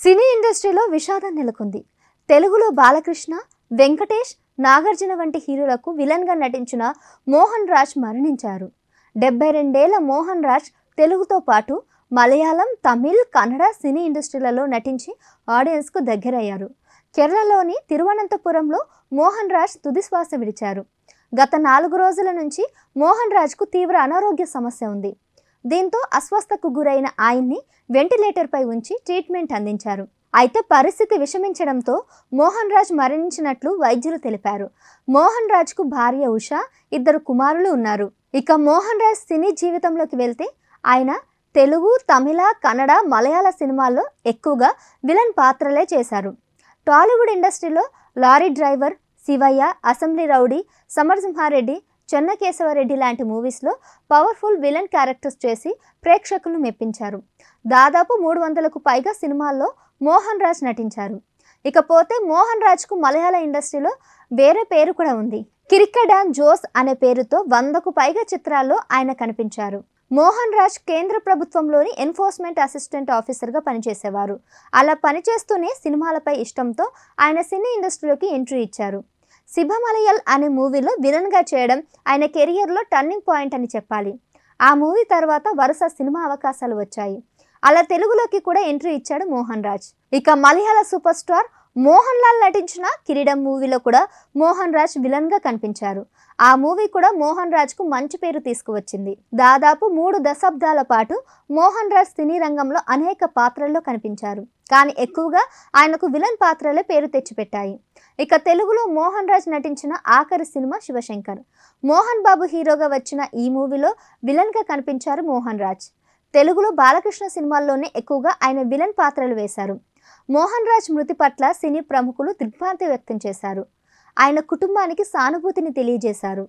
సినీ ఇండస్ట్రీలో విషాదం నెలకొంది. తెలుగులో బాలకృష్ణ, వెంకటేష్, నాగార్జున వంటి హీరోలకు విలన్గా నటించిన మోహన్ రాజ్ మరణించారు. 72 ఏళ్ల మోహన్ రాజ్ తెలుగుతో పాటు మలయాళం, తమిళ్, కన్నడ సినీ ఇండస్ట్రీలలో నటించి ఆడియన్స్కు దగ్గరయ్యారు. కేరళలోని తిరువనంతపురంలో మోహన్ రాజ్ తుదిశ్వాస విడిచారు. గత 4 రోజుల నుంచి మోహన్ రాజ్కు తీవ్ర అనారోగ్య సమస్య ఉంది. దీంతో అస్వస్థకు గురైన ఆయన్ని వెంటిలేటర్పై ఉంచి ట్రీట్మెంట్ అందించారు. అయితే పరిస్థితి విషమించడంతో మోహన్ రాజ్ మరణించినట్లు వైద్యులు తెలిపారు. మోహన్ రాజ్కు భార్య ఉషా, 2 కుమారులు ఉన్నారు. ఇక మోహన్ రాజ్ సినీ జీవితంలోకి వెళ్తే ఆయన తెలుగు, తమిళ, కన్నడ, మలయాళ సినిమాల్లో ఎక్కువగా విలన్ పాత్రలే చేశారు. టాలీవుడ్ ఇండస్ట్రీలో lorry driver, Shivayya, assembly rowdy, Samarasimha Reddy, Chennakesava Reddy లాంటి మూవీస్లో పవర్ఫుల్ విలన్ క్యారెక్టర్స్ చేసి ప్రేక్షకులను మెప్పించారు. దాదాపు 300కు పైగా సినిమాల్లో మోహన్ రాజ్ నటించారు. ఇకపోతే మోహన్ రాజ్కు మలయాళ ఇండస్ట్రీలో వేరే పేరు కూడా ఉంది. కిరిక్కడాన్ జోస్ అనే పేరుతో 100కు పైగా చిత్రాల్లో ఆయన కనిపించారు. మోహన్ రాజ్ కేంద్ర ప్రభుత్వంలోని ఎన్ఫోర్స్మెంట్ అసిస్టెంట్ ఆఫీసర్గా పనిచేసేవారు. అలా పనిచేస్తూనే సినిమాలపై ఇష్టంతో ఆయన సినీ ఇండస్ట్రీలోకి ఎంట్రీ ఇచ్చారు. శిభమలయల్ అనే మూవీలో విలన్గా చేయడం ఆయన కెరియర్లో టర్నింగ్ పాయింట్ అని చెప్పాలి. ఆ మూవీ తర్వాత వరుస సినిమా అవకాశాలు వచ్చాయి. అలా తెలుగులోకి కూడా ఎంట్రీ ఇచ్చాడు మోహన్ రాజ్. ఇక మలయాళ సూపర్ స్టార్ మోహన్ లాల్ నటించిన కిరీడం మూవీలో కూడా మోహన్ రాజ్ విలన్గా కనిపించారు. ఆ మూవీ కూడా మోహన్ రాజ్కు మంచి పేరు తీసుకువచ్చింది. దాదాపు 3 దశాబ్దాల పాటు మోహన్ రాజ్ సినీ రంగంలో అనేక పాత్రల్లో కనిపించారు. కానీ ఎక్కువగా ఆయనకు విలన్ పాత్రలే పేరు తెచ్చిపెట్టాయి. ఇక తెలుగులో మోహన్ రాజ్ నటించిన ఆఖరి సినిమా శివశంకర్. మోహన్ బాబు హీరోగా వచ్చిన ఈ మూవీలో విలన్గా కనిపించారు మోహన్ రాజ్. తెలుగులో బాలకృష్ణ సినిమాల్లోనే ఎక్కువగా ఆయన విలన్ పాత్రలు వేశారు. మోహన్ రాజ్ మృతి పట్ల సినీ ప్రముఖులు దిగ్భ్రాంతి వ్యక్తం చేశారు. ఆయన కుటుంబానికి సానుభూతిని తెలియజేశారు.